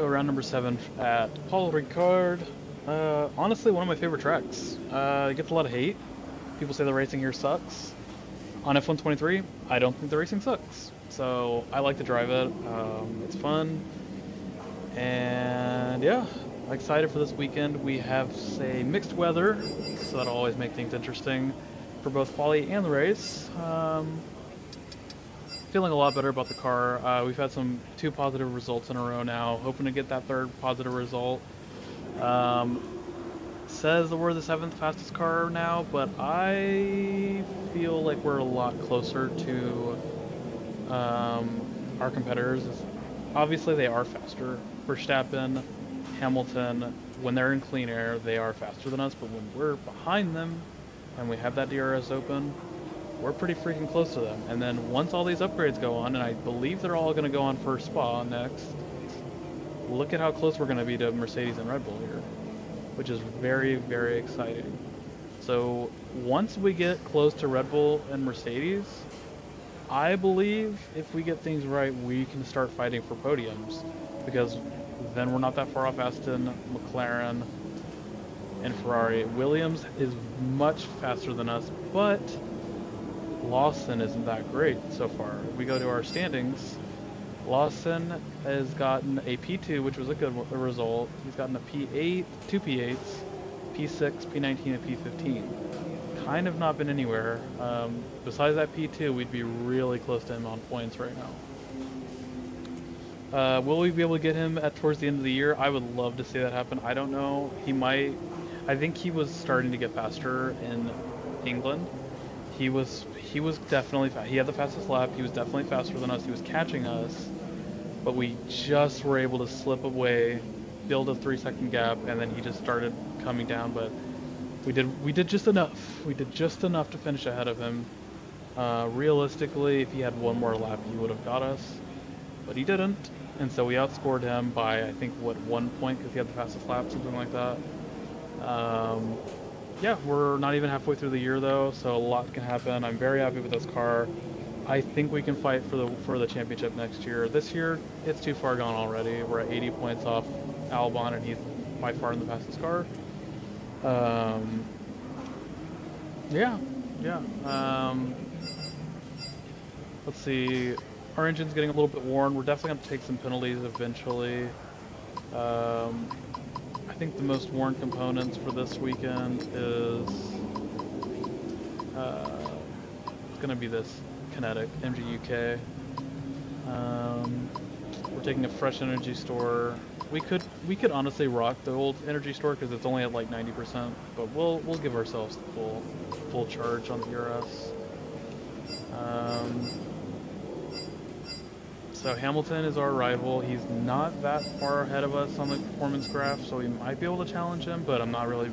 So round number 7 at Paul Ricard. Honestly, one of my favorite tracks. It gets a lot of hate. People say the racing here sucks. On F123, I don't think the racing sucks. So I like to drive it. It's fun. And yeah, excited for this weekend. We have, say, mixed weather, so that'll always make things interesting for both quali and the race. Feeling a lot better about the car. We've had 2 positive results in a row now. Hoping to get that 3rd positive result. Says that we're the 7th fastest car now, but I feel like we're a lot closer to our competitors. Obviously, they are faster. Verstappen, Hamilton, when they're in clean air, they are faster than us, but when we're behind them and we have that DRS open, we're pretty freaking close to them. And then once all these upgrades go on, and I believe they're all going to go on for Spa next, look at how close we're going to be to Mercedes and Red Bull here, which is very, very exciting. So once we get close to Red Bull and Mercedes, I believe if we get things right, we can start fighting for podiums, because then we're not that far off Aston, McLaren, and Ferrari. Williams is much faster than us, but Lawson isn't that great so far. If we go to our standings, Lawson has gotten a P2, which was a good result. He's gotten a P8, 2 P8s, P6, P19, and P15. Kind of not been anywhere. Besides that P2, we'd be really close to him on points right now. Will we be able to get him towards the end of the year? I would love to see that happen. I don't know. He might. I think he was starting to get faster in England. He was definitely he had the fastest lap. He was definitely faster than us. He was catching us, but we just were able to slip away, build a 3-second gap, and then he just started coming down. But we did just enough. We did just enough to finish ahead of him. Realistically, if he had one more lap, he would have got us, but he didn't, and so we outscored him by, I think, what, 1 point, because he had the fastest lap, something like that. Yeah, we're not even halfway through the year though, so a lot can happen. I'm very happy with this car. I think we can fight for the championship next year. This year, it's too far gone already. We're at 80 points off Albon, and he's by far the fastest car. Yeah. Let's see. Our engine's getting a little bit worn. We're definitely going to take some penalties eventually. I think the most worn components for this weekend is it's going to be this Kinetic MGUK. We're taking a fresh energy store. We could honestly rock the old energy store because it's only at like 90%, but we'll give ourselves the full charge on the ERS. So Hamilton is our rival. He's not that far ahead of us on the performance graph, so we might be able to challenge him, but I'm not really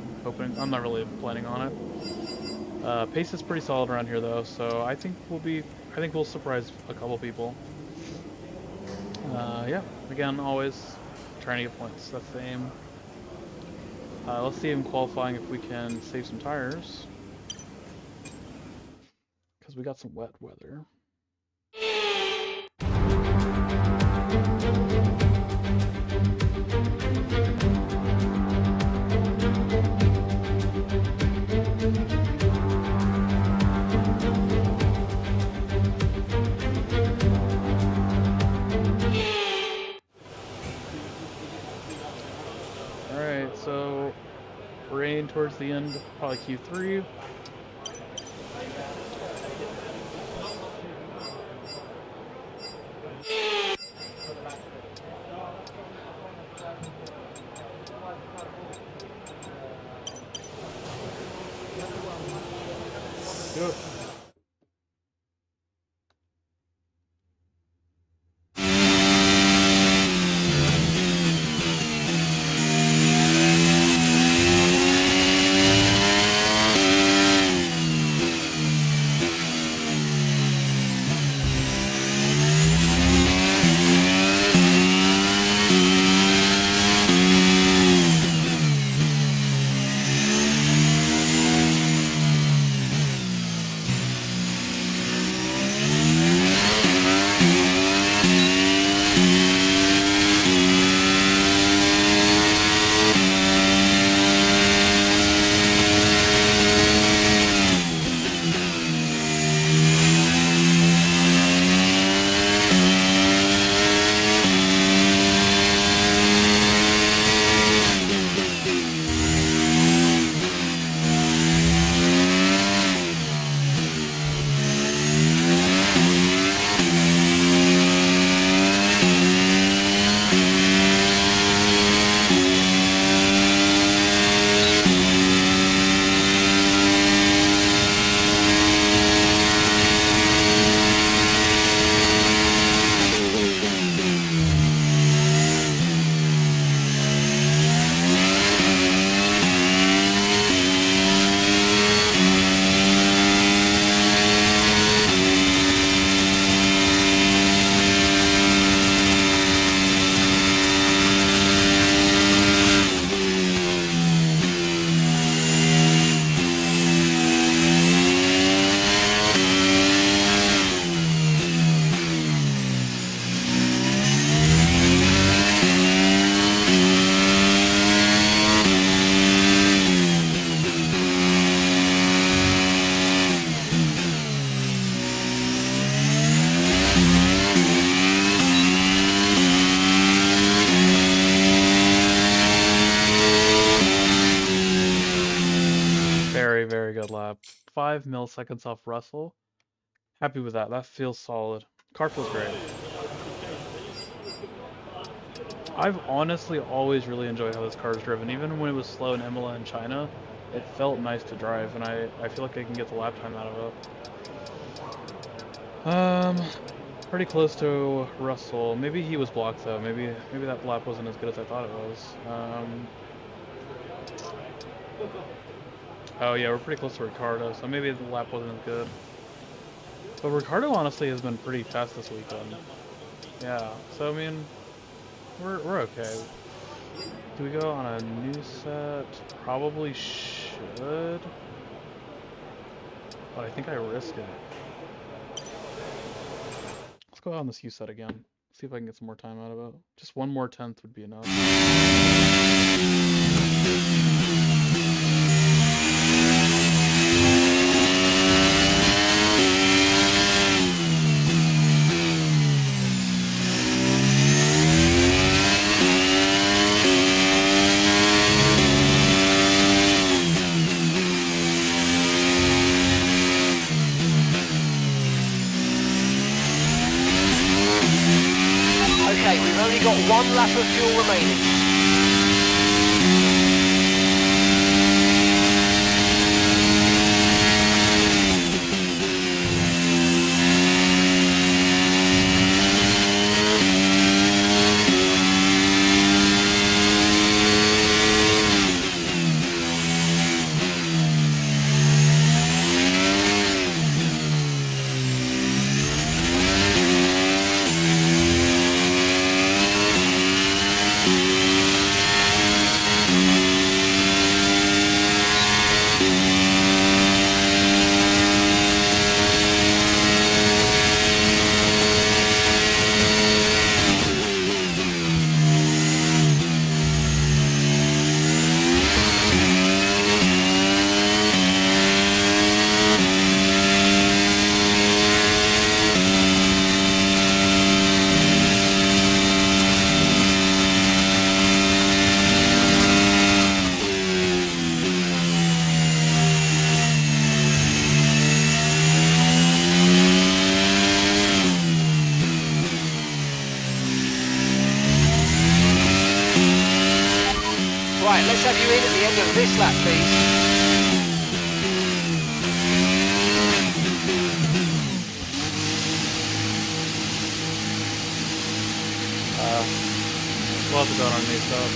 planning on it. Pace is pretty solid around here though, so I think we'll surprise a couple people. Yeah, again, always trying to get points. That's the aim. Let's see in qualifying if we can save some tires, because we got some wet weather. Alright, so rain towards the end, probably Q3. Good. very, very good lap. 5 milliseconds off Russell. Happy with that. That feels solid. Car feels great. I've honestly always really enjoyed how this car is driven. Even when it was slow in Imola and China, it felt nice to drive, and I feel like I can get the lap time out of it. Pretty close to Russell. Maybe he was blocked though. Maybe that lap wasn't as good as I thought it was. Oh yeah, we're pretty close to Ricardo, so maybe the lap wasn't as good. But Ricardo honestly has been pretty fast this weekend. Yeah, so I mean, we're okay. Do we go on a new set? Probably should. But I think I risk it. Let's go on this U set again. See if I can get some more time out of it. Just one more tenth would be enough. Okay, we've only got 1 lap of fuel remaining. Right, let's have you in at the end of this lap, please. We'll have to go on new stuff.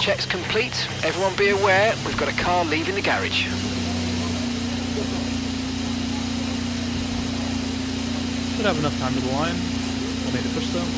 Checks complete. Everyone be aware, we've got a car leaving the garage. Should have enough time to the line. We'll need to push them.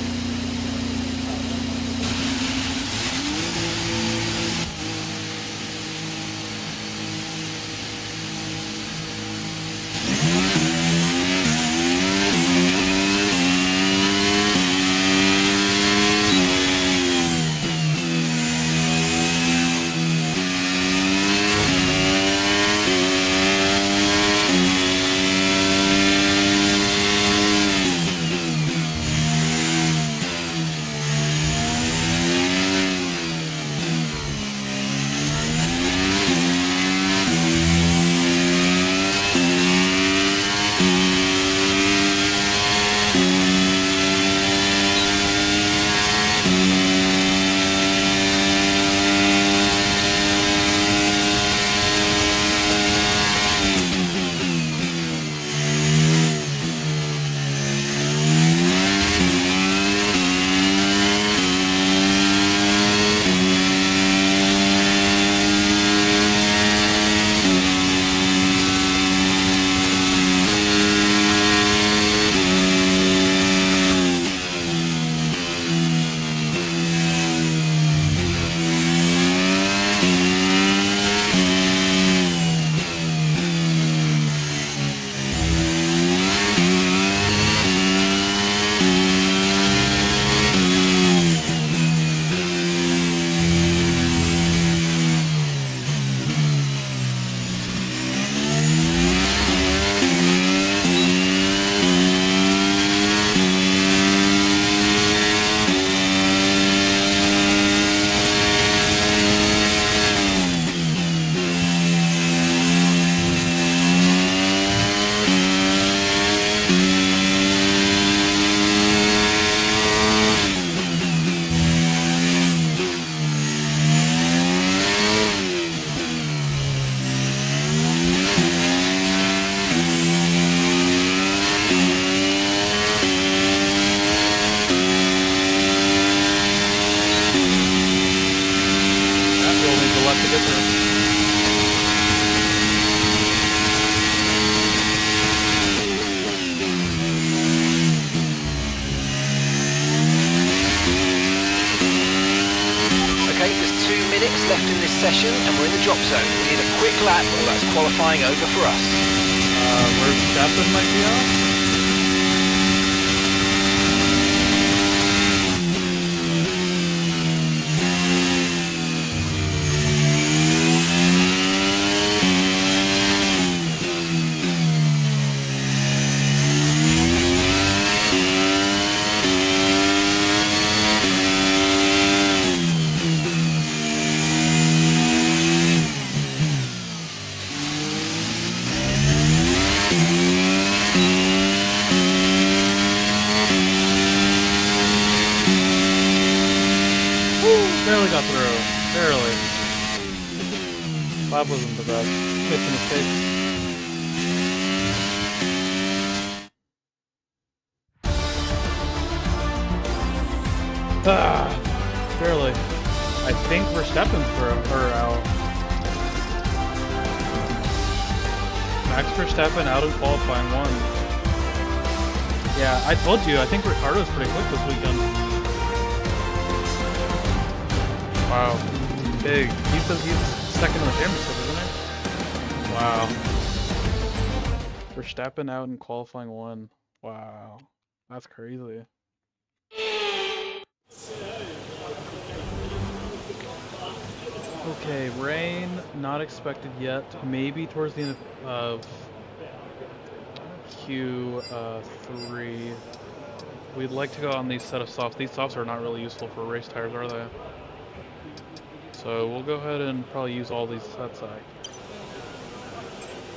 left to get through. Okay, there's 2 minutes left in this session and we're in the drop zone. We need a quick lap or that's qualifying over for us. Verstappen might be out. Barely got through. Barely. Bob wasn't the best. Made some mistakes. Barely. I think Verstappen's out. Max Verstappen out in qualifying 1. Yeah, I told you, I think Ricardo's pretty quick this weekend. Wow. Big. He's second in the championship, isn't he? Wow. Verstappen out in qualifying 1. Wow. That's crazy. Okay, rain not expected yet. Maybe towards the end of Q3. We'd like to go on these set of softs. These softs are not really useful for race tires, are they? So we'll go ahead and probably use all these sets.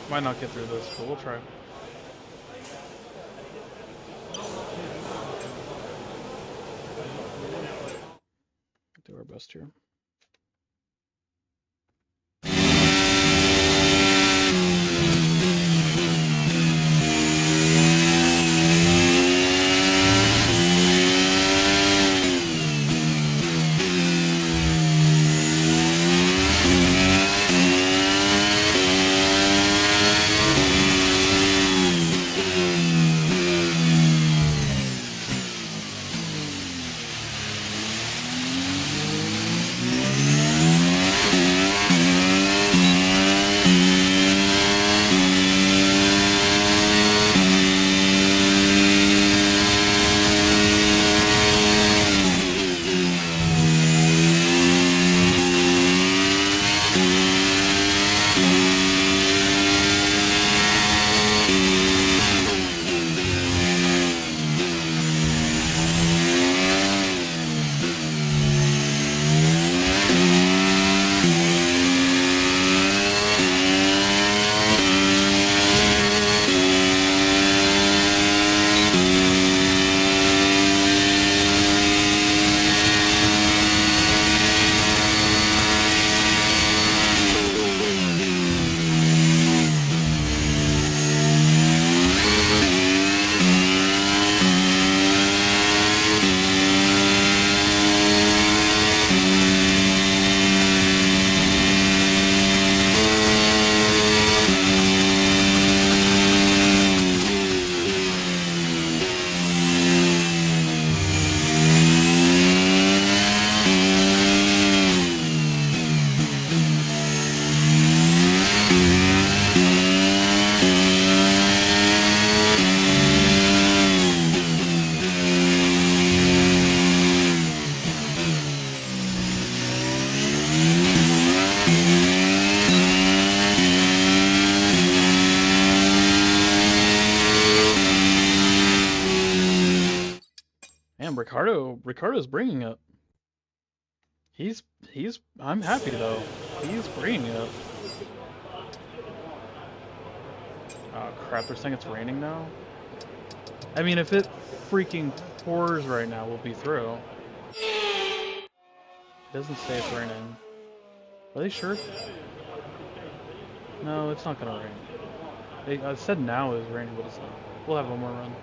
Might not get through this, but we'll try. Do our best here. Ricardo's bringing it. I'm happy though. He's bringing it. Oh crap, they're saying it's raining now? I mean, if it freaking pours right now, we'll be through. It doesn't say it's raining. Are they sure? No, it's not gonna rain. I said now is raining, but it's not. We'll have one more run.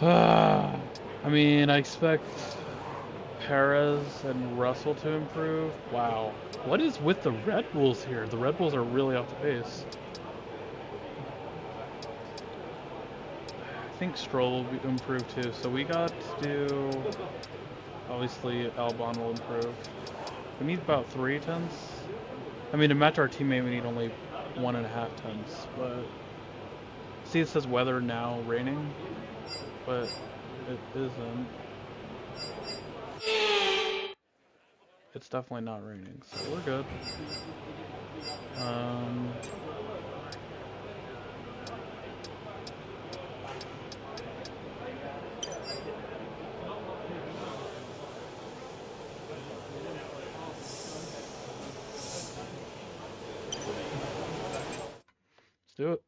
I mean, I expect Perez and Russell to improve. Wow. What is with the Red Bulls here? The Red Bulls are really off the pace. I think Stroll will improve too. So we got to do... Obviously, Albon will improve. We need about 3 tenths. I mean, to match our teammate, we need only 1.5 tenths. But see, it says weather now raining, but it isn't. It's definitely not raining, so we're good. Let's do it.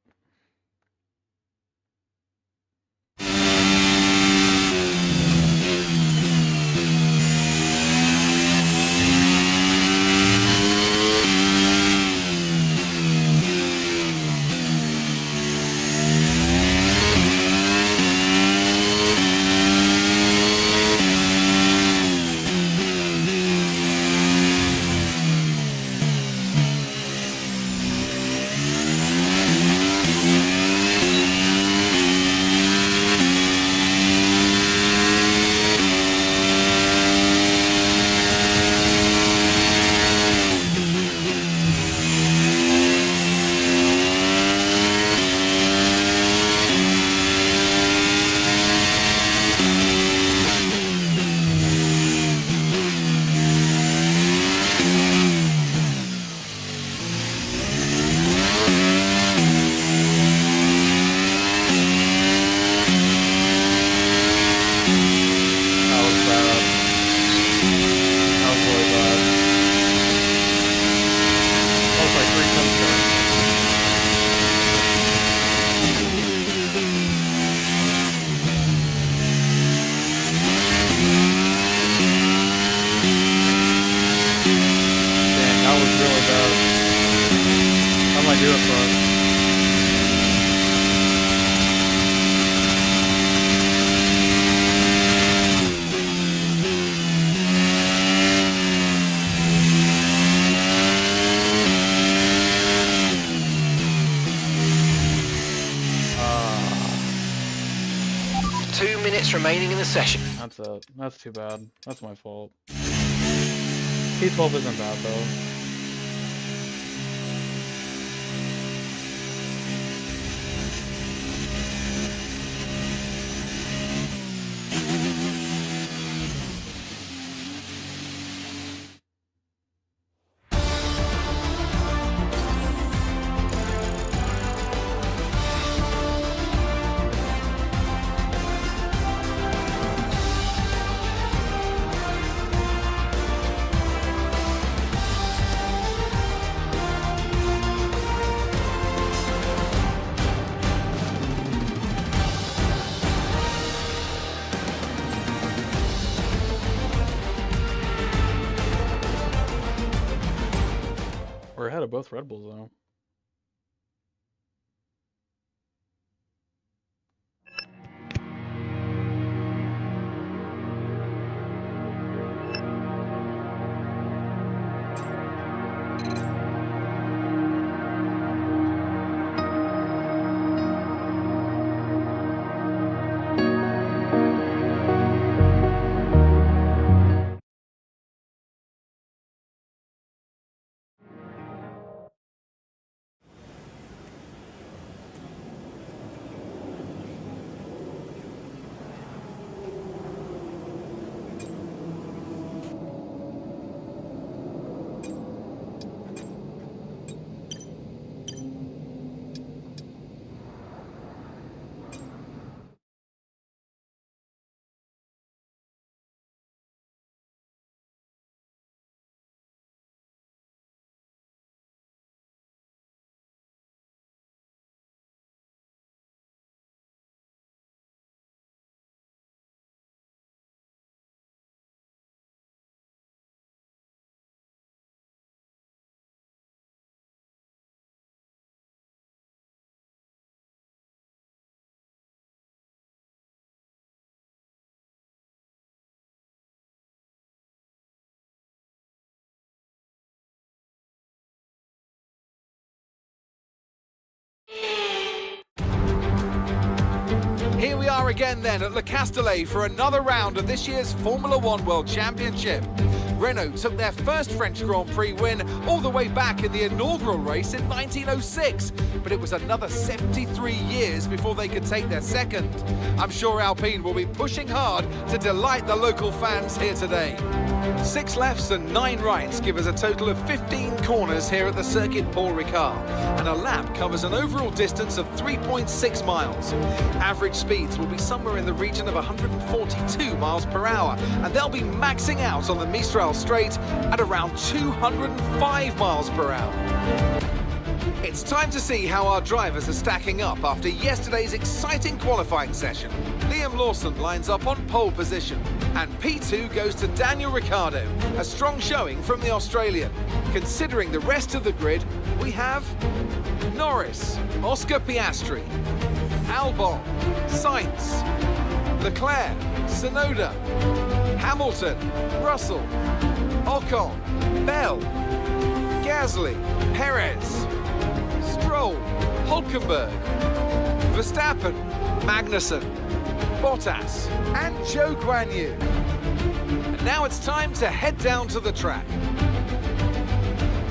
Remaining in the session. That's it. That's too bad. That's my fault. P12 isn't bad though. We're ahead of both Red Bulls though. Here we are again then at Le Castellet for another round of this year's Formula One World Championship. Renault took their first French Grand Prix win all the way back in the inaugural race in 1906, but it was another 73 years before they could take their second. I'm sure Alpine will be pushing hard to delight the local fans here today. 6 lefts and 9 rights give us a total of 15 corners here at the circuit Paul Ricard, and a lap covers an overall distance of 3.6 miles. Average speeds will be somewhere in the region of 142 miles per hour, and they'll be maxing out on the Mistral Straight at around 205 miles per hour. It's time to see how our drivers are stacking up after yesterday's exciting qualifying session. Liam Lawson lines up on pole position, and P2 goes to Daniel Ricciardo, a strong showing from the Australian. Considering the rest of the grid, we have Norris, Oscar Piastri, Albon, Sainz, Leclerc, Tsunoda, Hamilton, Russell, Ocon, Bell, Gasly, Perez, Stroll, Hulkenberg, Verstappen, Magnussen, Bottas and Zhou Guanyu. And now it's time to head down to the track.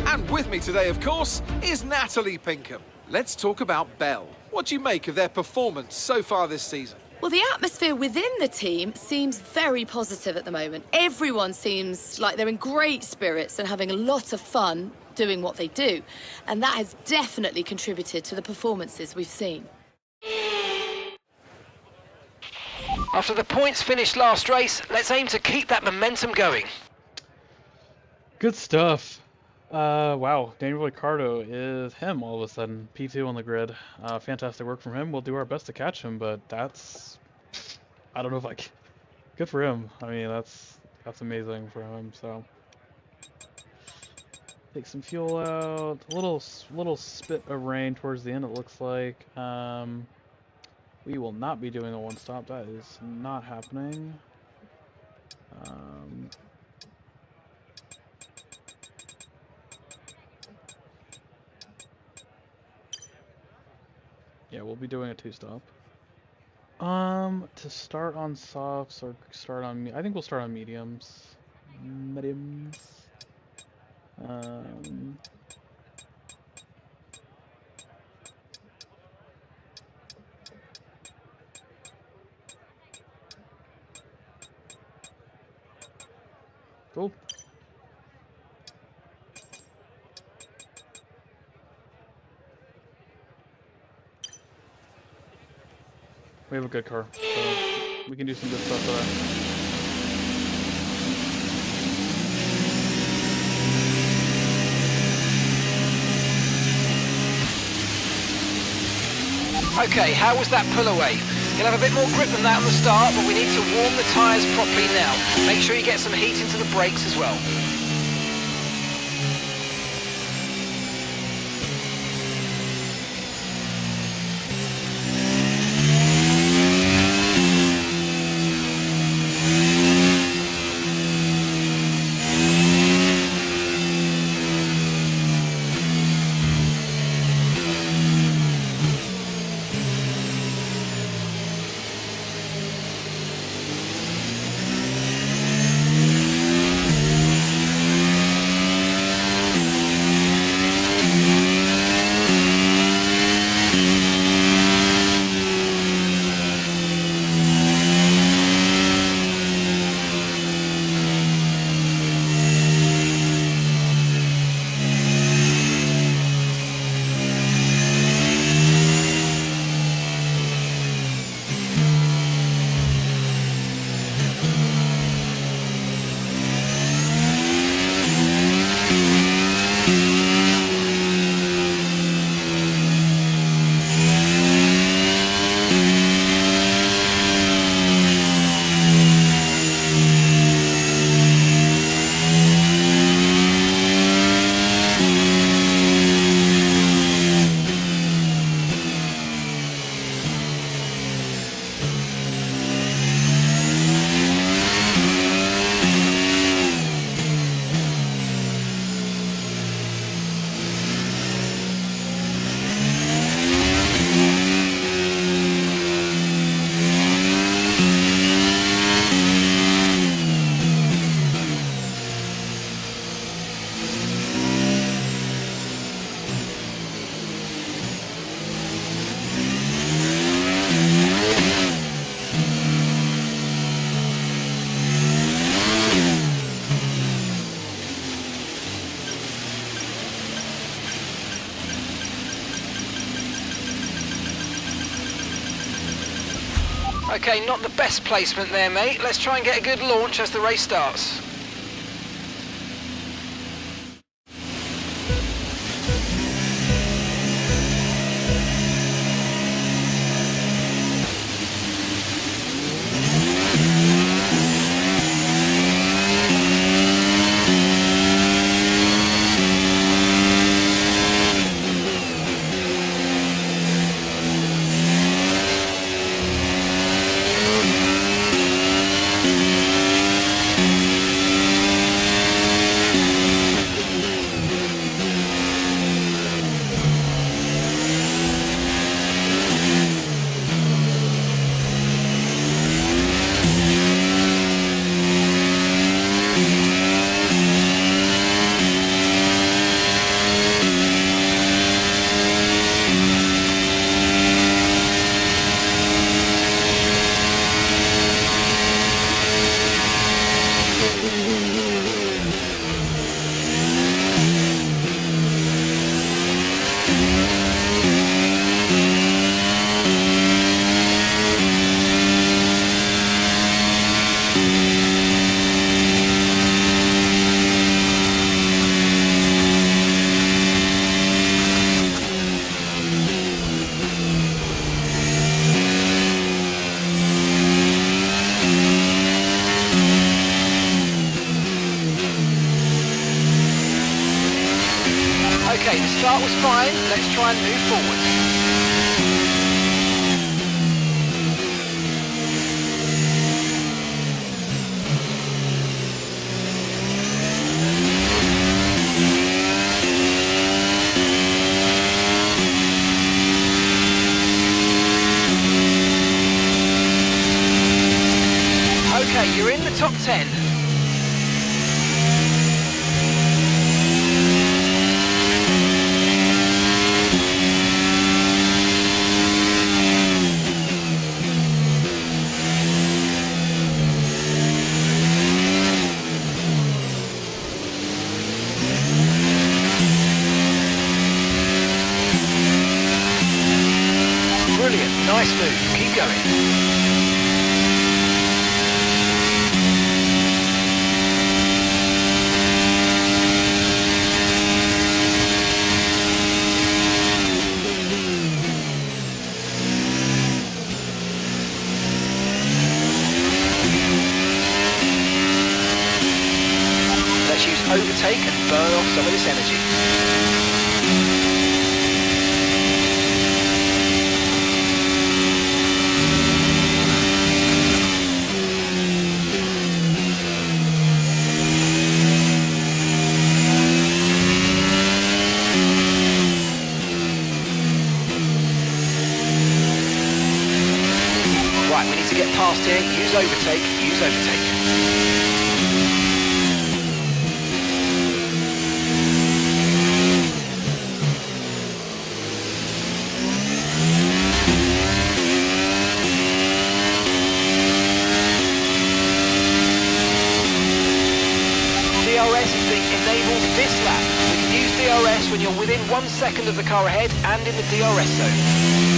And with me today, of course, is Natalie Pinkham. Let's talk about Bell. What do you make of their performance so far this season? Well, the atmosphere within the team seems very positive at the moment. Everyone seems like they're in great spirits and having a lot of fun doing what they do. And that has definitely contributed to the performances we've seen. After the points finished last race, let's aim to keep that momentum going. Good stuff. Wow, Daniel Ricciardo is him all of a sudden. P2 on the grid. Fantastic work from him. We'll do our best to catch him, but that's... I don't know if I can... Good for him. I mean, that's amazing for him, so... Take some fuel out. A little spit of rain towards the end, it looks like. We will not be doing a one-stop. That is not happening. Yeah, we'll be doing a two-stop. To start on softs or start on... I think we'll start on mediums. Mediums. Cool. We have a good car, so we can do some good stuff today. Okay, how was that pull away? You'll have a bit more grip than that on the start, but we need to warm the tyres properly now. Make sure you get some heat into the brakes as well. Okay, not the best placement there, mate. Let's try and get a good launch as the race starts. Okay, the start was fine. Let's try and move forward. Okay, you're in the top 10. Brilliant, nice move, keep going. Let's use overtake and burn off some of this energy. Right, we need to get past here. Use overtake, use overtake. DRS is being enabled this lap. We can use DRS when you're within 1 second of the car ahead and in the DRS zone.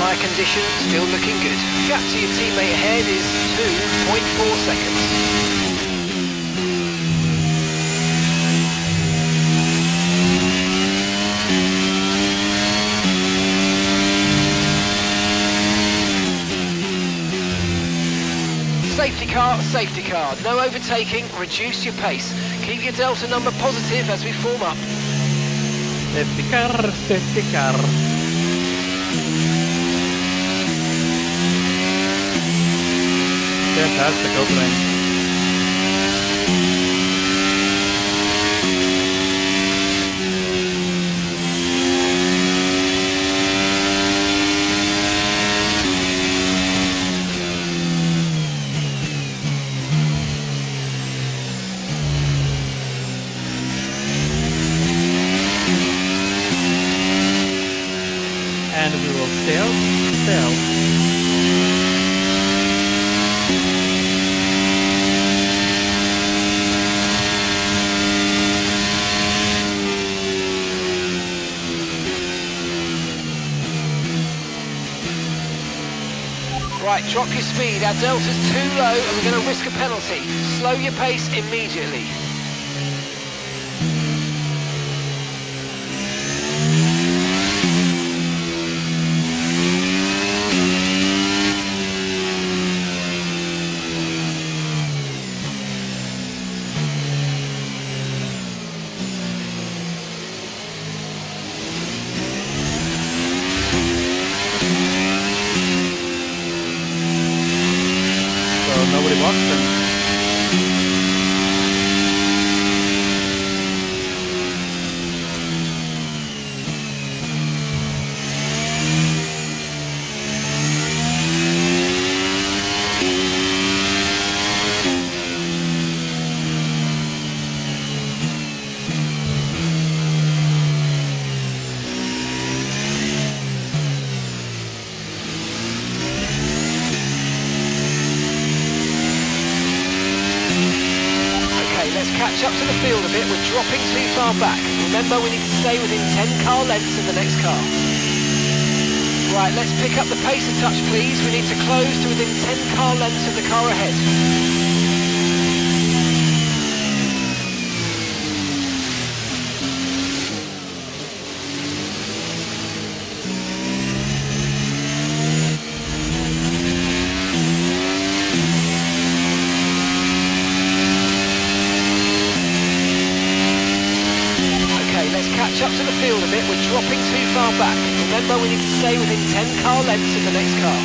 tyre condition still looking good. Gap to your teammate ahead is 2.4 seconds. Safety car, no overtaking, reduce your pace. Keep your delta number positive as we form up. Safety car, safety car. Fantastic opening. And we will sail. Right, drop your speed. Our delta's too low and we're going to risk a penalty. Slow your pace immediately. Nobody walks them. Catch up to the field a bit, we're dropping too far back. Remember, we need to stay within 10 car lengths of the next car. Right, let's pick up the pace a touch, please. We need to close to within 10 car lengths of the car ahead. Catch up to the field a bit, we're dropping too far back. Remember, we need to stay within 10 car lengths of the next car.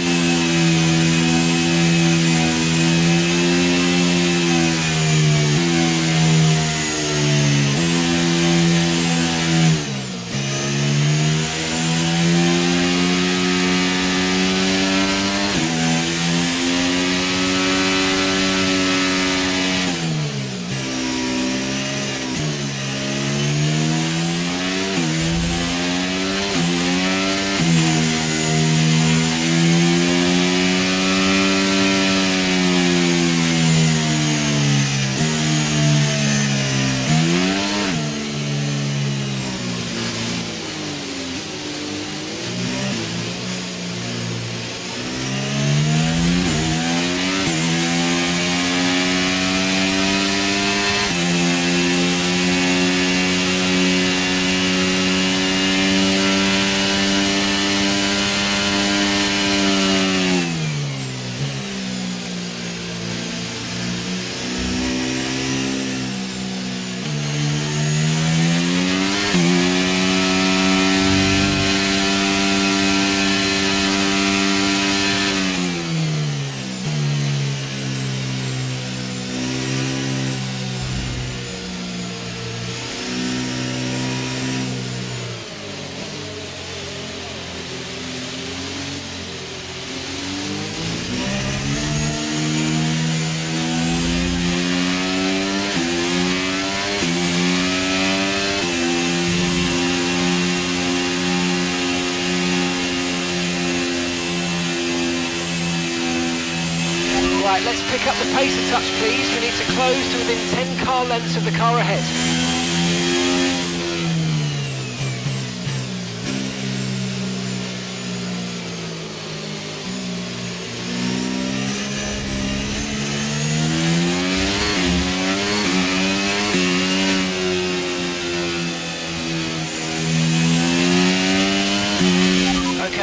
Right, let's pick up the pace a touch, please. We need to close to within 10 car lengths of the car ahead.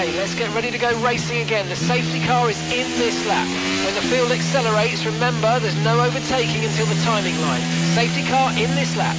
Okay, let's get ready to go racing again. The safety car is in this lap. When the field accelerates, remember there's no overtaking until the timing line. Safety car in this lap.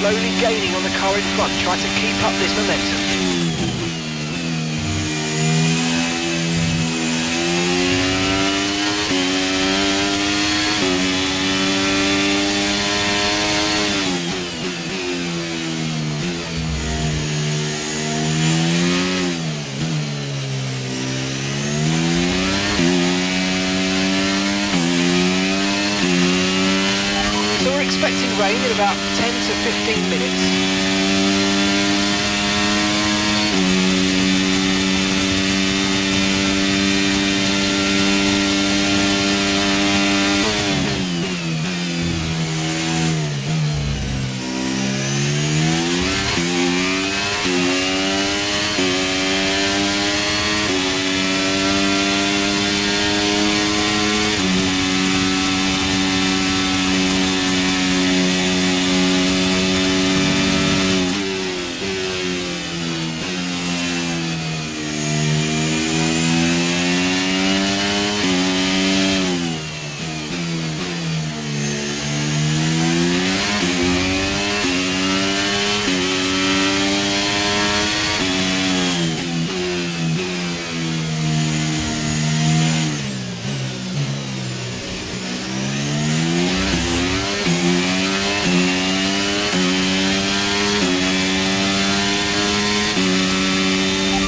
Slowly gaining on the car in front. Try to keep up this momentum. So we're expecting rain in about 10 to 15 minutes.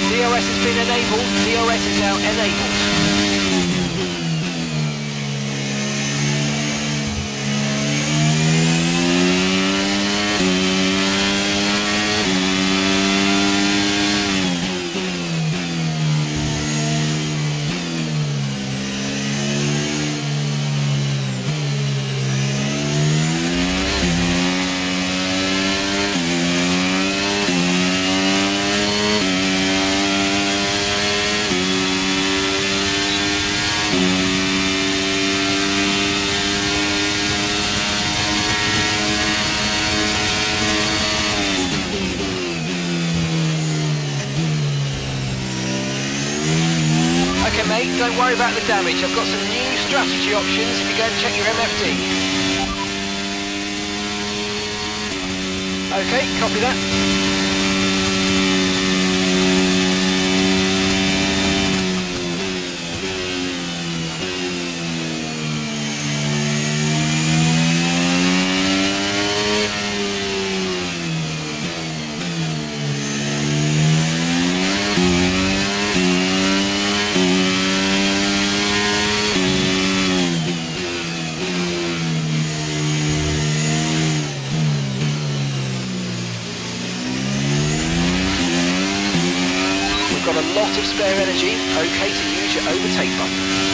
DRS has been enabled. DRS is now enabled. worry about the damage. I've got some new strategy options if you go and check your MFD. Okay, copy that. Got a lot of spare energy, okay to use your overtake button.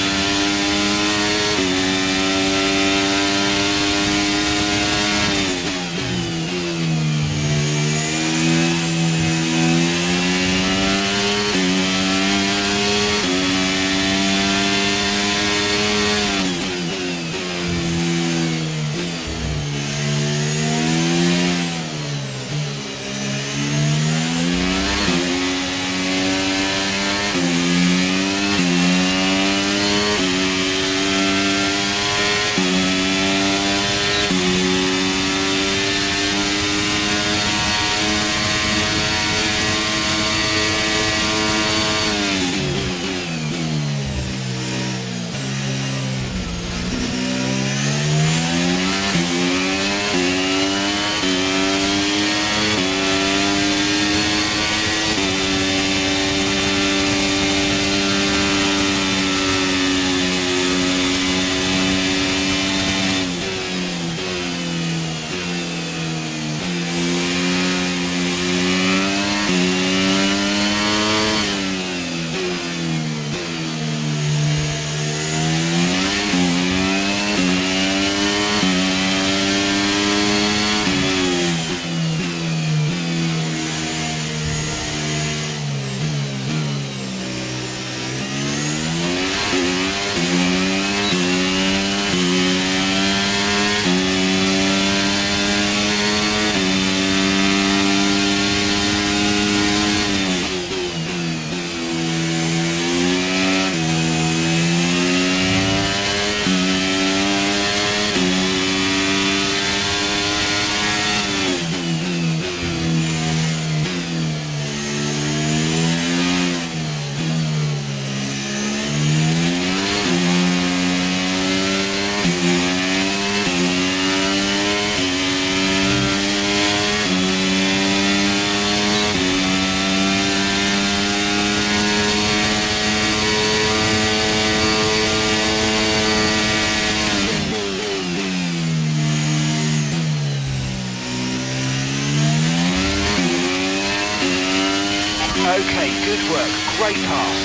Okay, good work, great pass.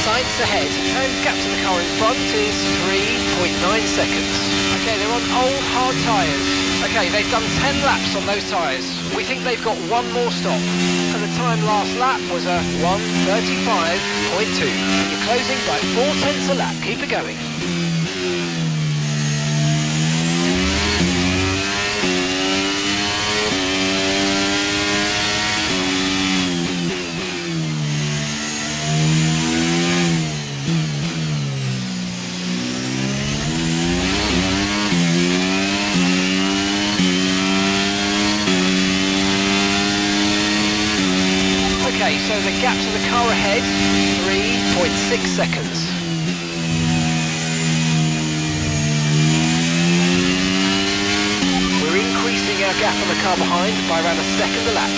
Sights ahead, and gap to the car in front is 3.9 seconds. Okay, they're on old hard tyres. Okay, they've done 10 laps on those tyres. We think they've got one more stop. And the time last lap was a 1:35.2. You're closing by 0.4 a lap, keep it going. Okay, so the gap to the car ahead, 3.6 seconds. We're increasing our gap on the car behind by around a second a lap.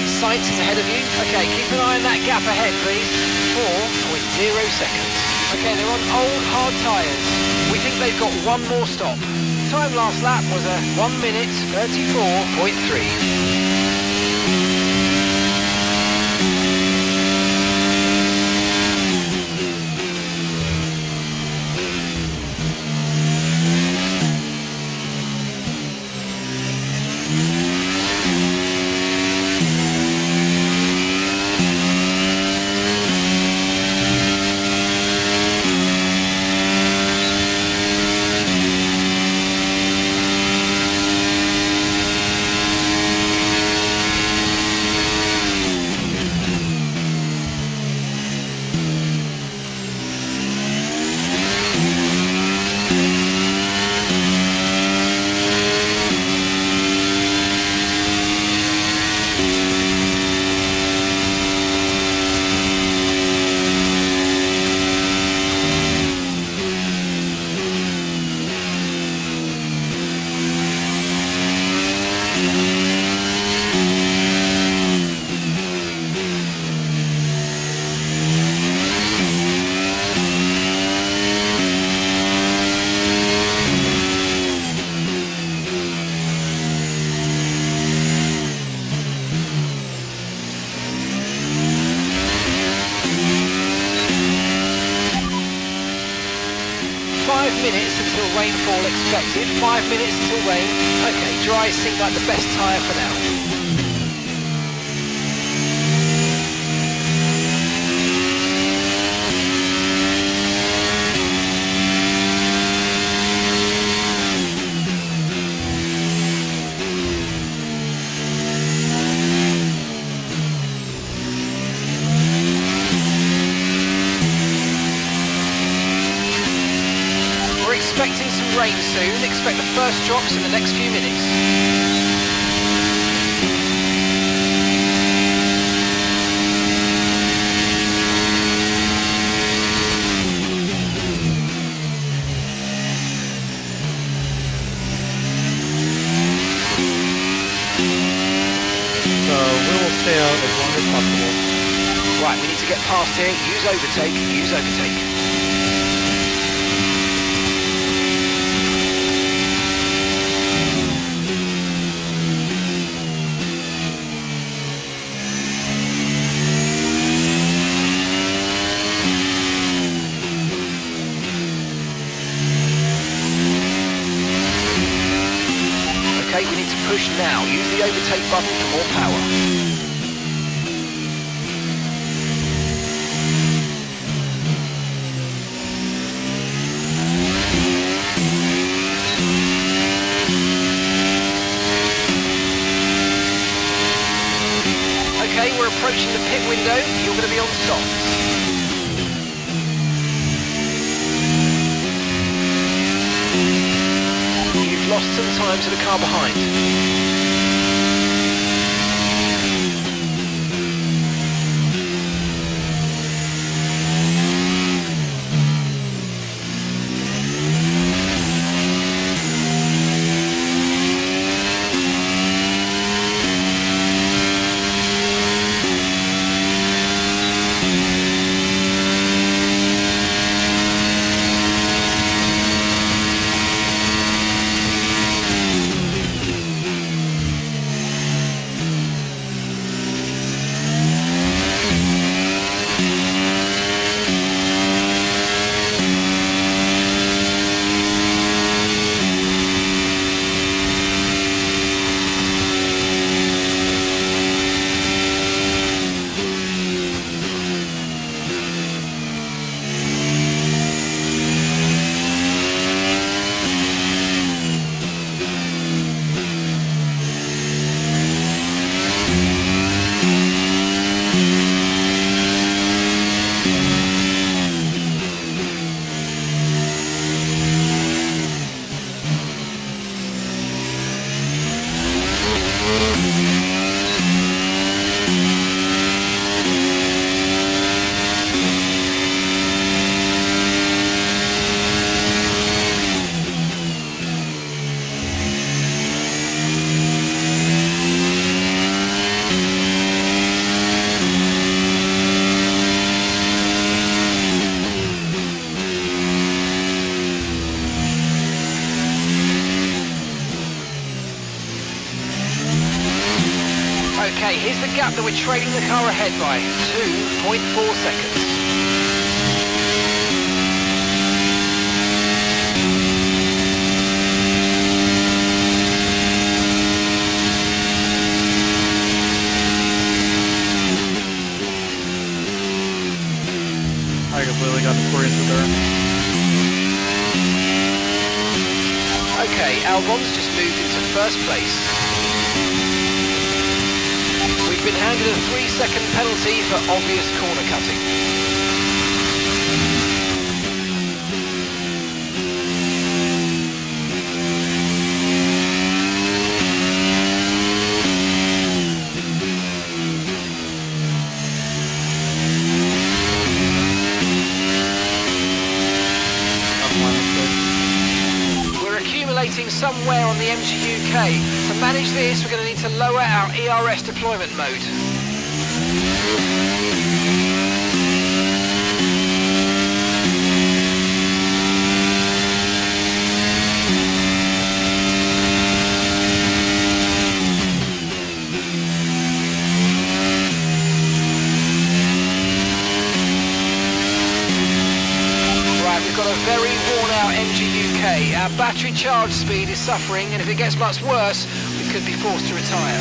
sights is ahead of you. Okay, keep an eye on that gap ahead, please. 4.0 seconds. Okay, they're on old hard tyres. We think they've got one more stop. Time last lap was a 1 minute 34.3. Minutes until rainfall expected. 5 minutes until rain. Okay, dry seemed like the best tyre for now. Expecting some rain soon. Expect the first drops in the next few minutes. So we will stay out as long as possible. Right, we need to get past here. Use overtake. Use overtake. Okay, we need to push now. Use the overtake button for more power. Okay, we're approaching the pit window. You're going to be on softs. Lost some time to the car behind. Right, here's the gap that we're trailing the car ahead by, 2.4 seconds. I completely got disoriented there. Okay, Albon's just moved into first place. We've been handed a 3-second penalty for obvious corner cutting. Somewhere on the MGUK. To manage this, we're going to need to lower our ERS deployment mode. We've got a very worn out MGUK. Our battery charge speed is suffering, and if it gets much worse, we could be forced to retire.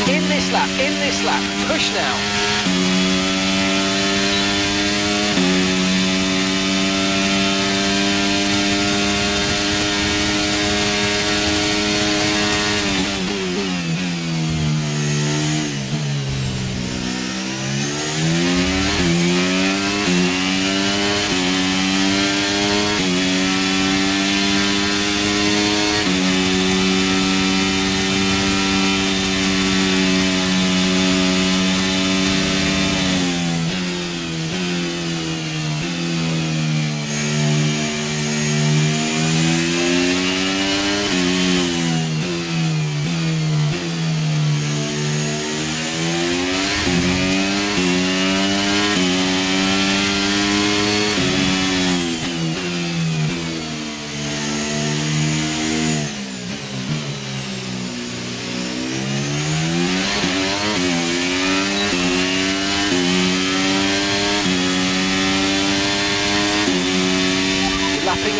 In this lap, push now.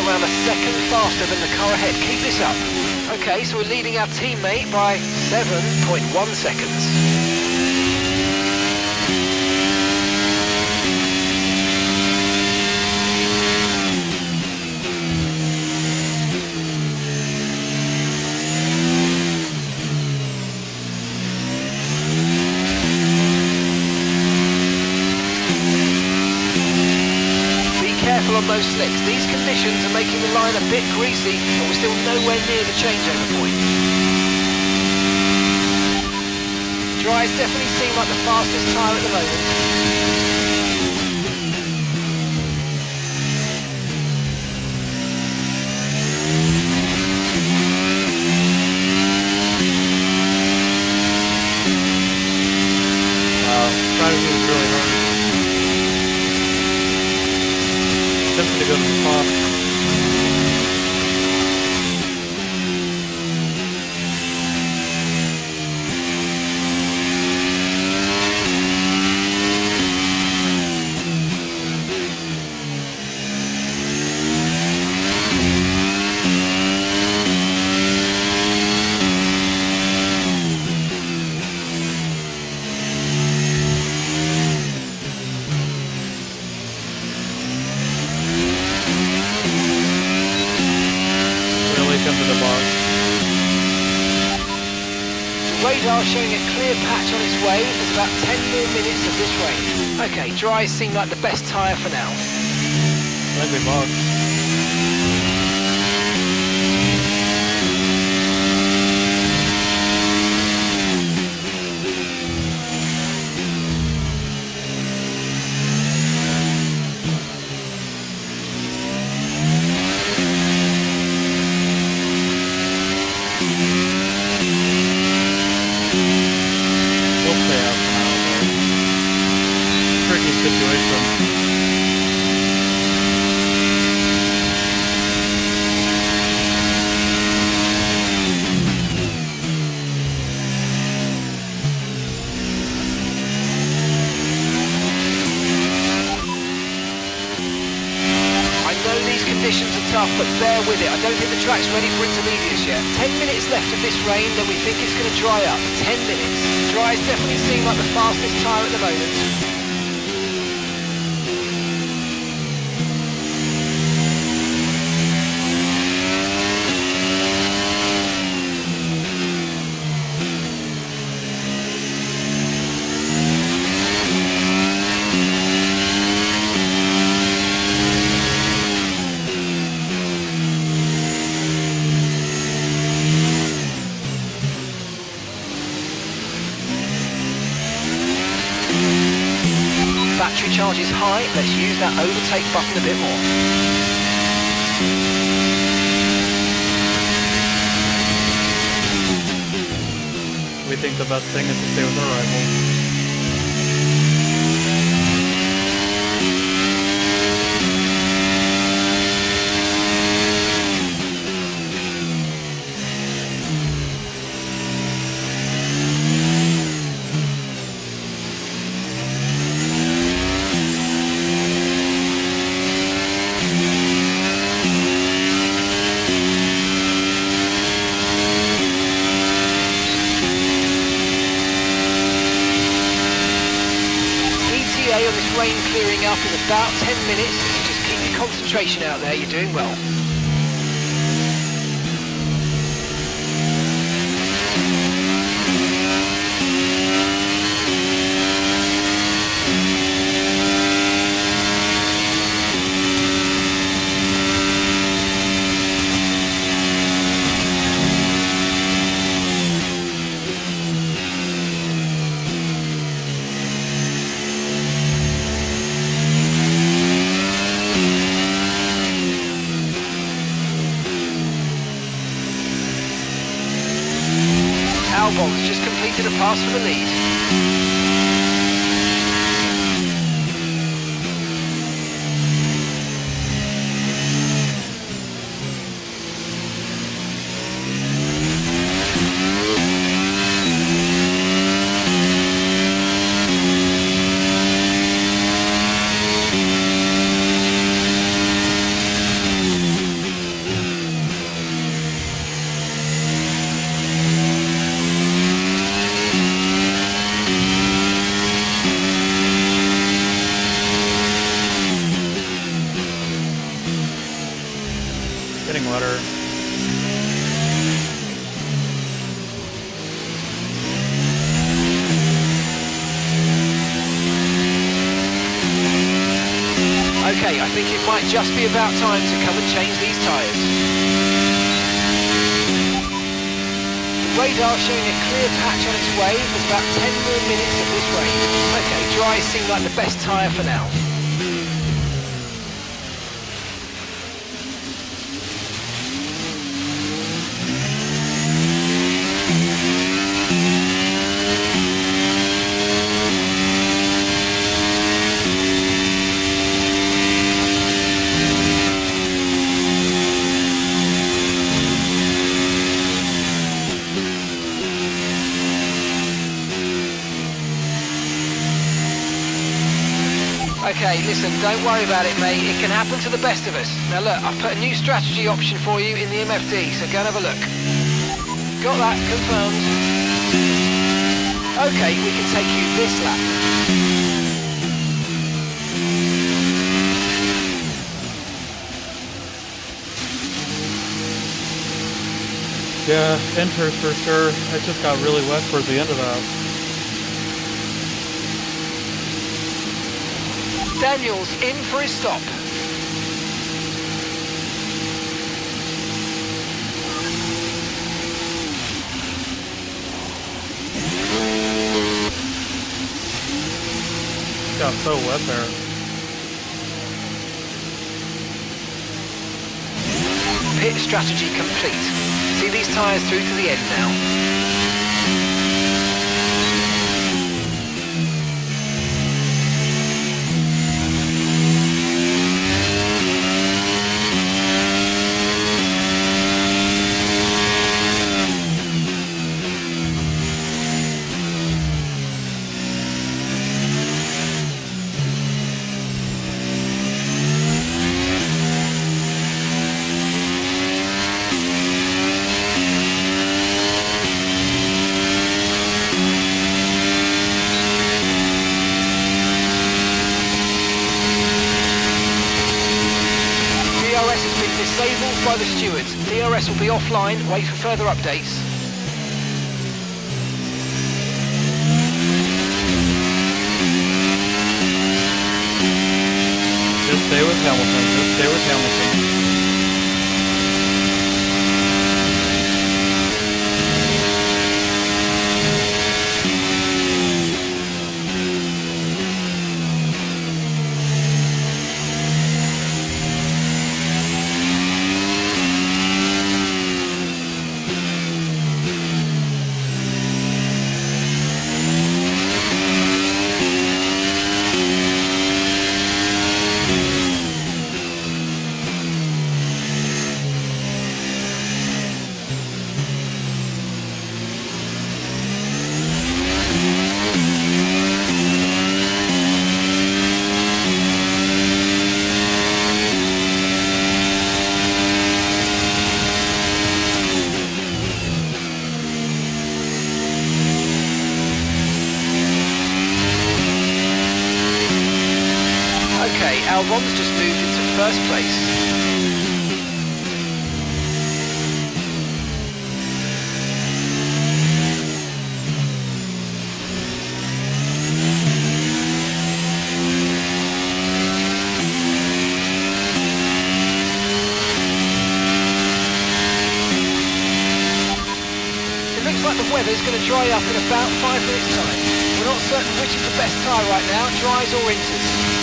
Around a second faster than the car ahead. Keep this up. Okay, so we're leading our teammate by 7.1 seconds. On those slicks. These conditions are making the line a bit greasy, but we're still nowhere near the changeover point. Dries definitely seem like the fastest tyre at the moment. Driving is really hard. Tempted to go to the top. Radar showing a clear patch on its way. There's about 10 more minutes of this race. Okay, dries seem like the best tyre for now. Maybe box. Situation. tough, but bear with it. I don't think the track's ready for intermediates yet. 10 minutes left of this rain, then we think it's going to dry up. 10 minutes. Dries definitely seem like the fastest tyre at the moment. Battery charge is high, let's use that overtake button a bit more. We think the best thing is to stay with our rifle. On this rain clearing up in about 10 minutes, so just keep your concentration out there, you're doing well. Albon's just completed a pass for the lead. Getting wetter. Okay, I think it might just be about time to come and change these tyres. The radar showing a clear patch on its way. There's about 10 more minutes of this rain. Okay, dries seem like the best tyre for now. Okay, listen, don't worry about it, mate. It can happen to the best of us. Now look, I've put a new strategy option for you in the MFD, so go and have a look. Got that, confirmed. Okay, we can take you this lap. Yeah, enters for sure. It just got really wet towards the end of that. Daniel's in for his stop. Got so wet there. Pit strategy complete. See these tyres through to the end now. by the stewards. DRS will be offline. Wait for further updates. Just stay with Hamilton. Just stay with Hamilton. Albon's just moved into first place. It looks like the weather's going to dry up in about 5 minutes' time. We're not certain which is the best tyre right now, dries or inters.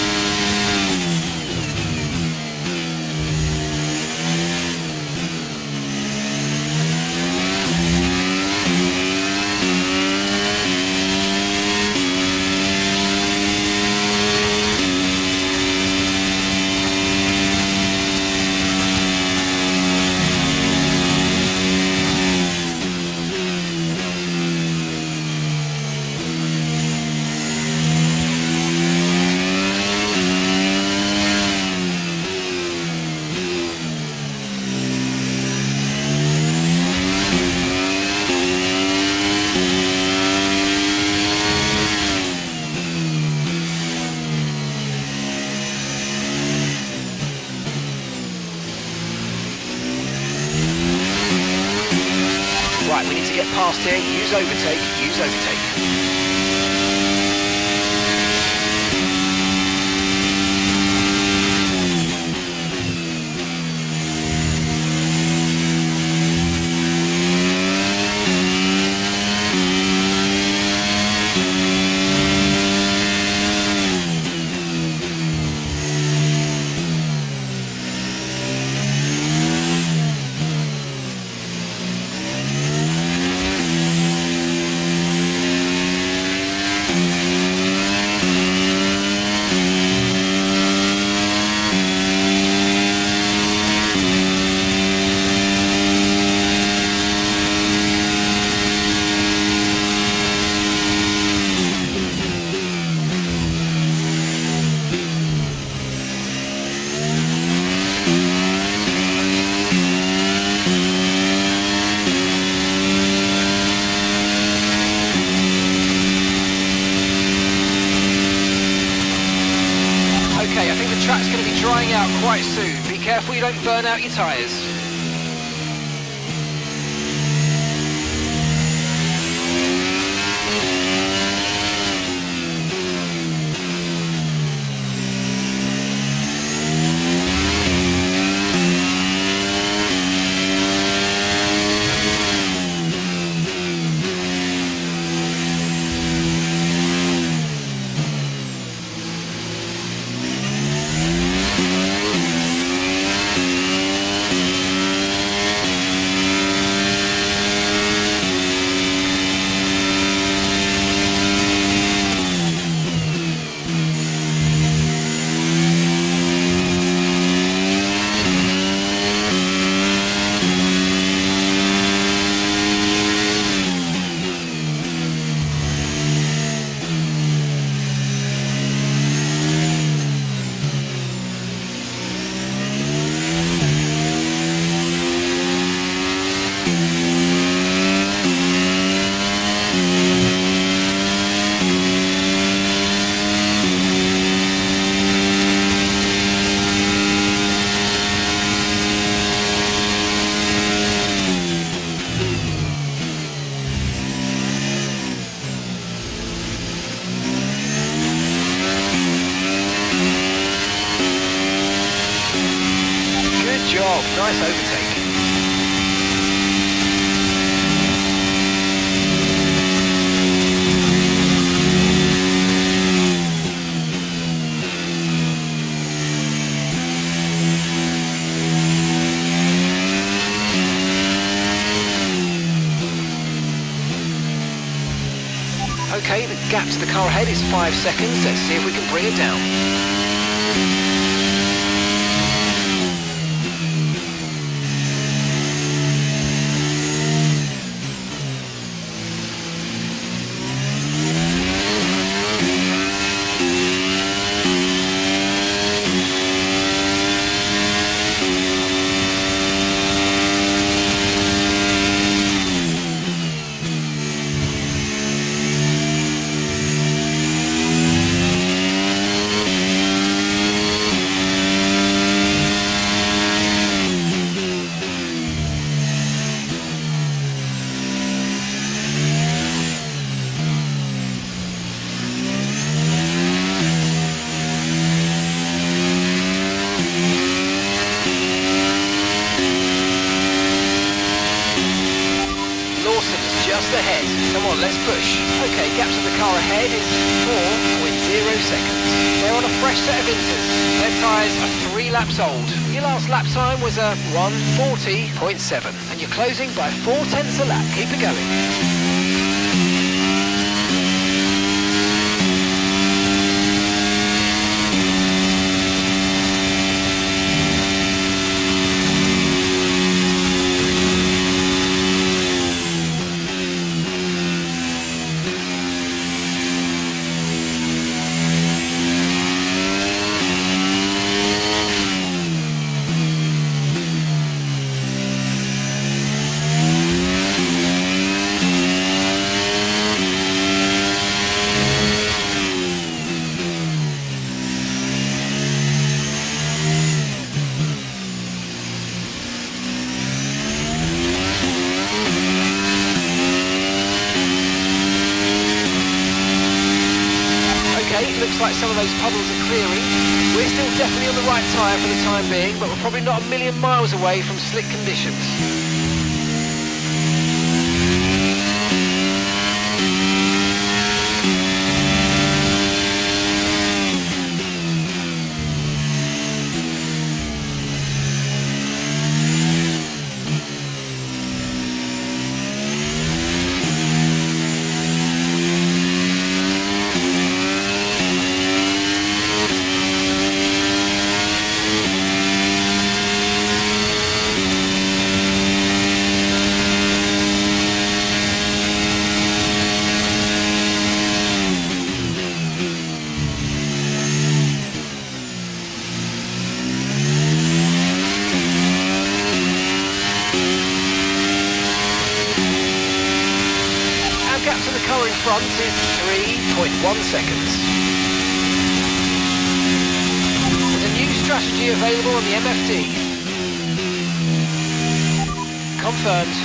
Right, we need to get past here. Use overtake, use overtake. Okay, I think the track's going to be drying out quite soon. Be careful you don't burn out your tyres. nice overtake. Okay, the gap to the car ahead is 5 seconds. Let's see if we can bring it down. Just ahead. Come on, let's push. Okay, gap to the car ahead is 4.0 seconds. They're on a fresh set of inters. Their tyres are 3 laps old. Your last lap time was a 1:40.7, and you're closing by 0.4 a lap. Keep it going. Looks like some of those puddles are clearing. We're still definitely on the right tyre for the time being, but we're probably not a million miles away from slick conditions. Gap to the car in front is 3.1 seconds. There's a new strategy available on the MFD. Confirmed.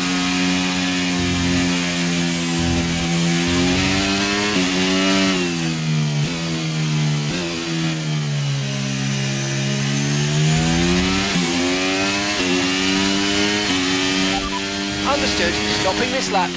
Understood. Stopping this lap.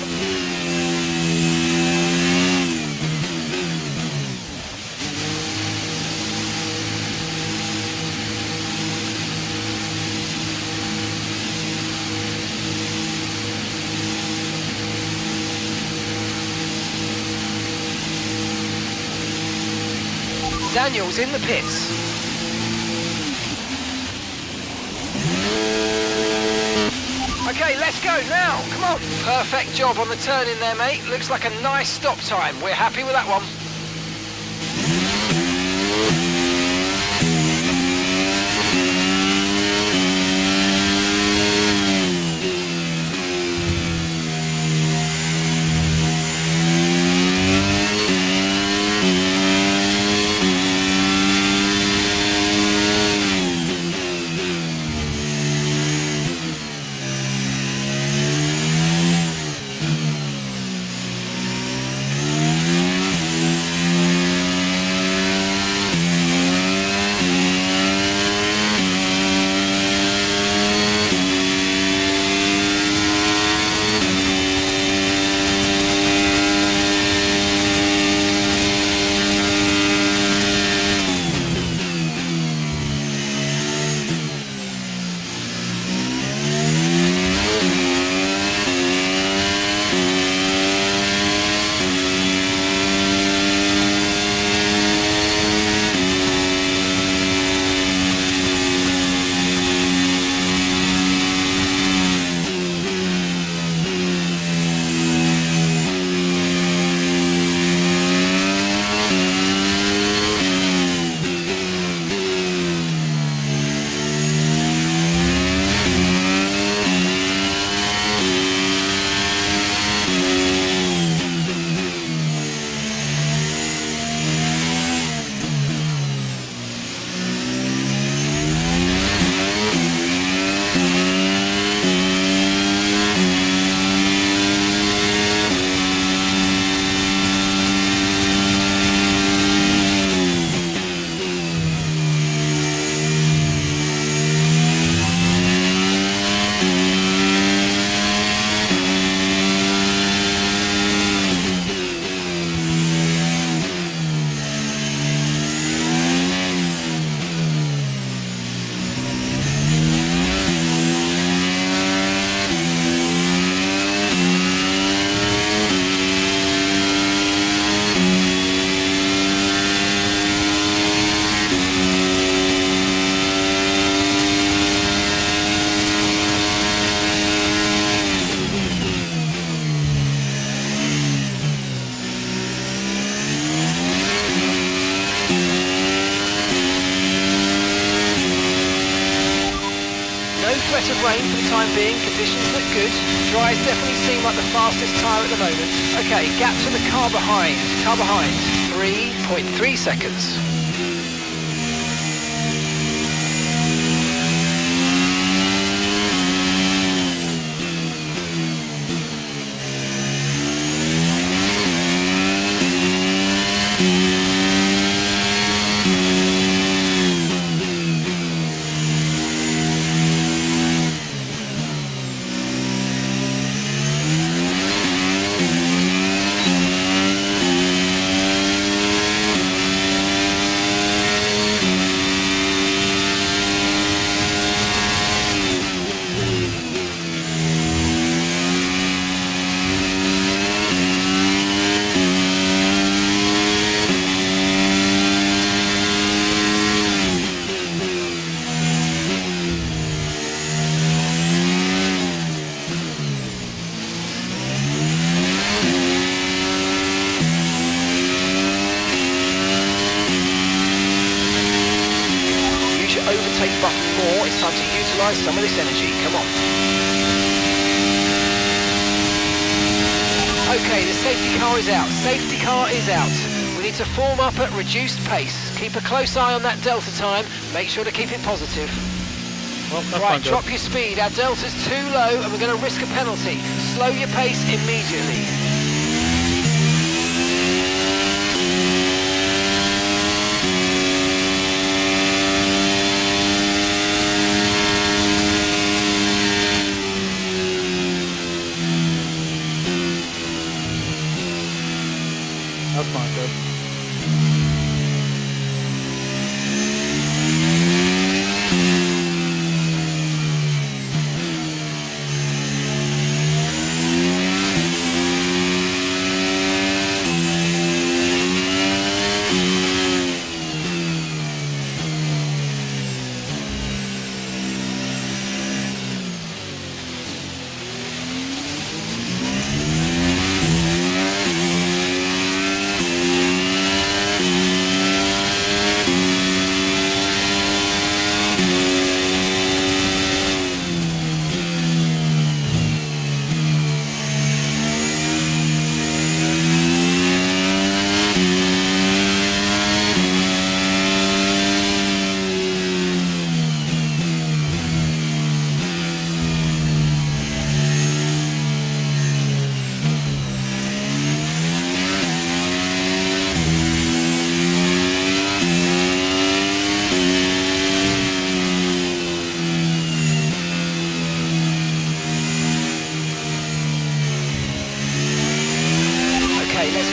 Daniel's in the pits. Okay, let's go now. Come on. Perfect job on the turn in there, mate. Looks like a nice stop time. We're happy with that one. remain for the time being. Conditions look good. Dries definitely seem like the fastest tyre at the moment. Okay, gap to the car behind. 3.3 seconds. Overtake button more. It's time to utilise some of this energy. Come on. Okay, the safety car is out. Safety car is out. We need to form up at reduced pace. Keep a close eye on that delta time. Make sure to keep it positive. Well, that's Right, not good. drop your speed. Our delta's too low and we're going to risk a penalty. Slow your pace immediately. That's not good.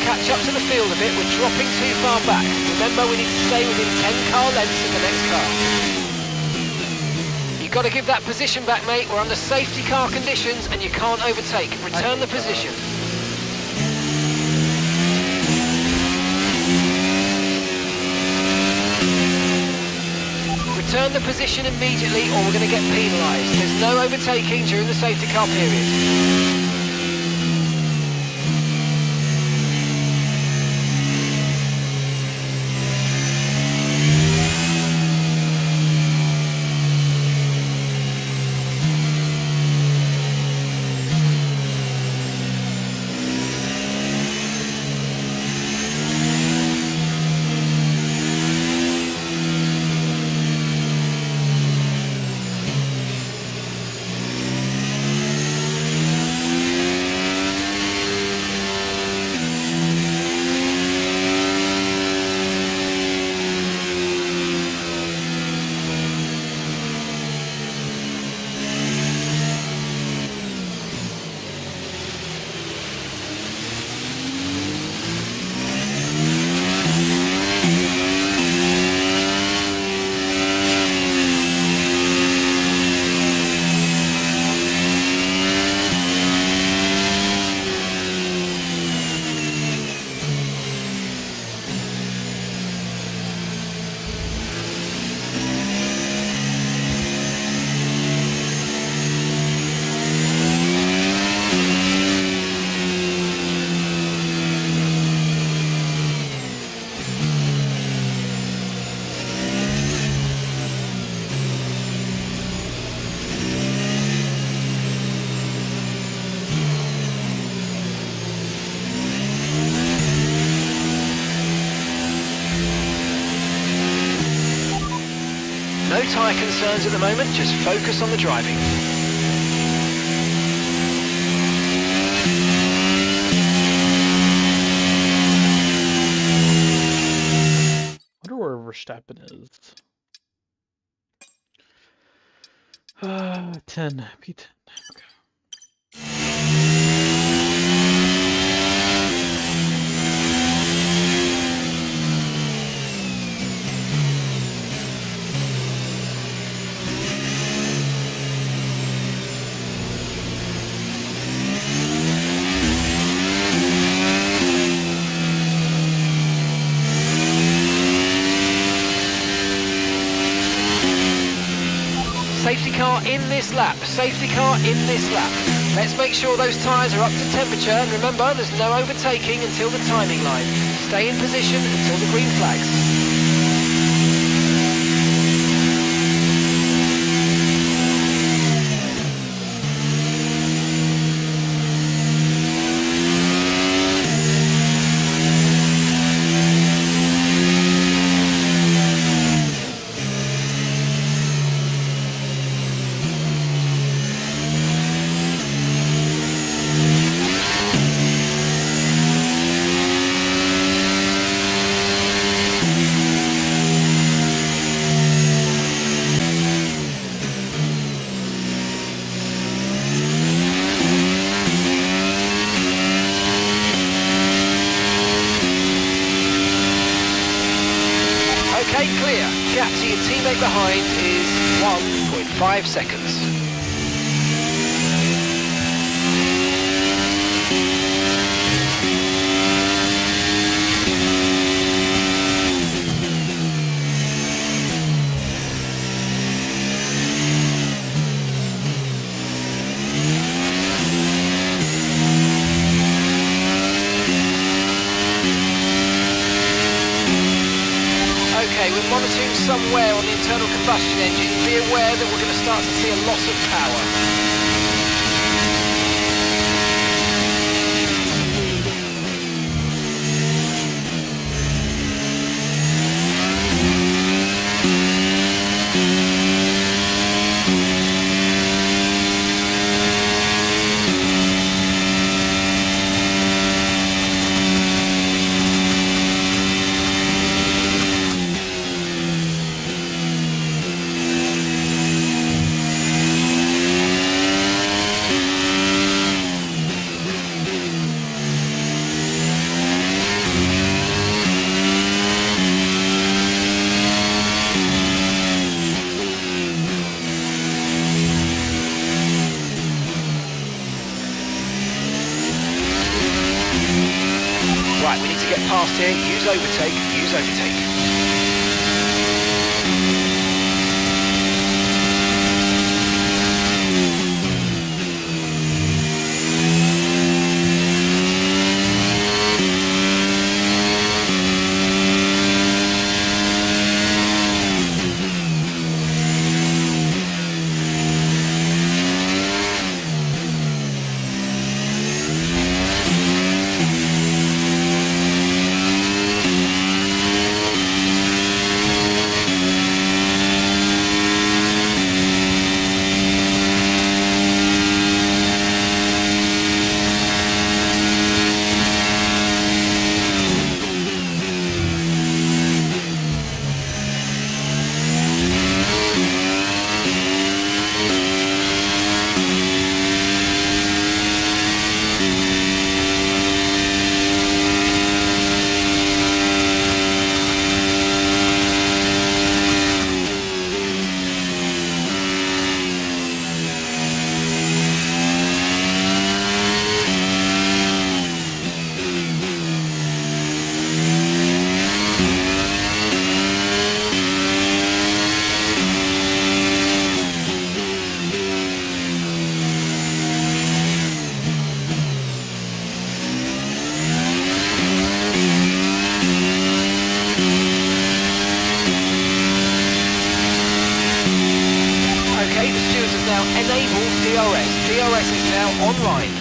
Catch up to the field a bit, we're dropping too far back. Remember, we need to stay within 10 car lengths of the next car. You've got to give that position back, mate. We're under safety car conditions and you can't overtake. Return the position. Return the position immediately or we're going to get penalised. There's no overtaking during the safety car period. tyre concerns at the moment, just focus on the driving. I wonder where Verstappen is. 10, P10. Okay. Safety car in this lap, safety car in this lap. Let's make sure those tyres are up to temperature, and remember there's no overtaking until the timing line. Stay in position until the green flags. Okay, clear. Gap to your teammate behind is 1.5 seconds. Okay, we're monitoring somewhere on the internal combustion engine. Be aware that we're going to start to see a loss of power. Right, we need to get past here. Use overtake, use overtake. Enable DRS. DRS is now online.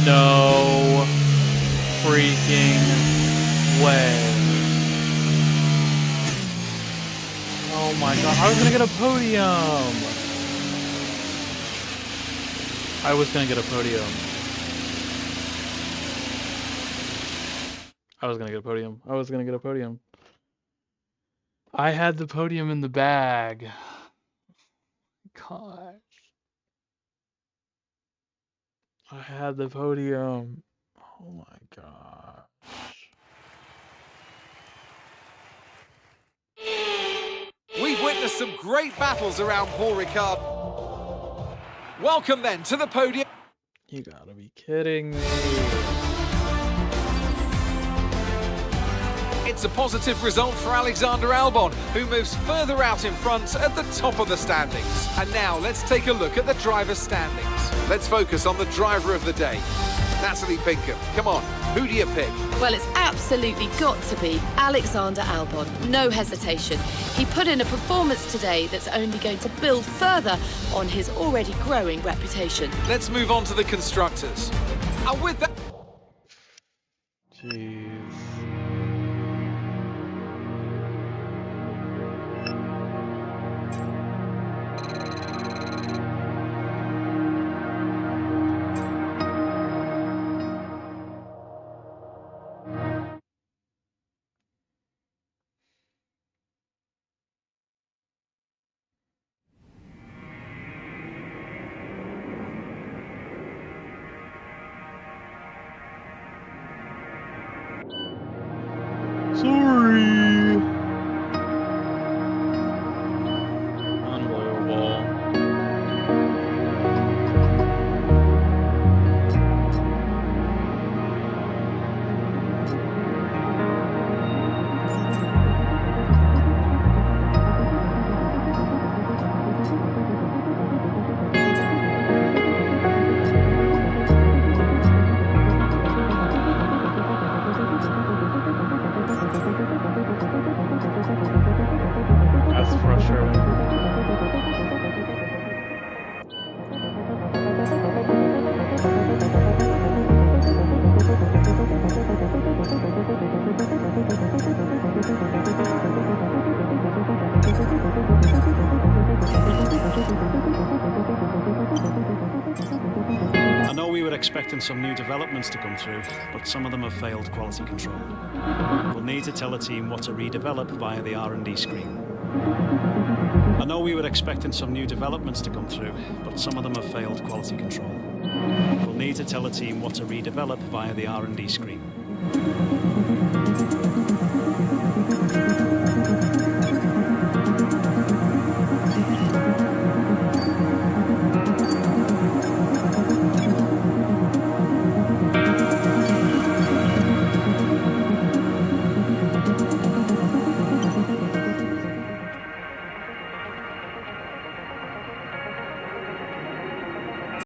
No freaking way. Oh my god, I was gonna get a podium! I was gonna get a podium. I was gonna get a podium. I was gonna get a podium. I had the podium in the bag. Gosh. I had the podium. Oh my gosh. We've witnessed some great battles around Paul Ricard. Welcome then to the podium. You gotta be kidding me. It's a positive result for Alexander Albon, who moves further out in front at the top of the standings. And now let's take a look at the driver's standings. Let's focus on the driver of the day. Natalie Pinkham, come on, who do you pick? Well, it's absolutely got to be Alexander Albon. No hesitation. He put in a performance today that's only going to build further on his already growing reputation. Let's move on to the constructors. And with that... Jeez. Sorry. Unbelievable. That's frustrating. I know we were expecting some new developments to come through, but some of them have failed quality control. We'll need to tell a team what to redevelop via the R&D screen. I know we were expecting some new developments to come through, but some of them have failed quality control. We'll need to tell a team what to redevelop via the R&D screen.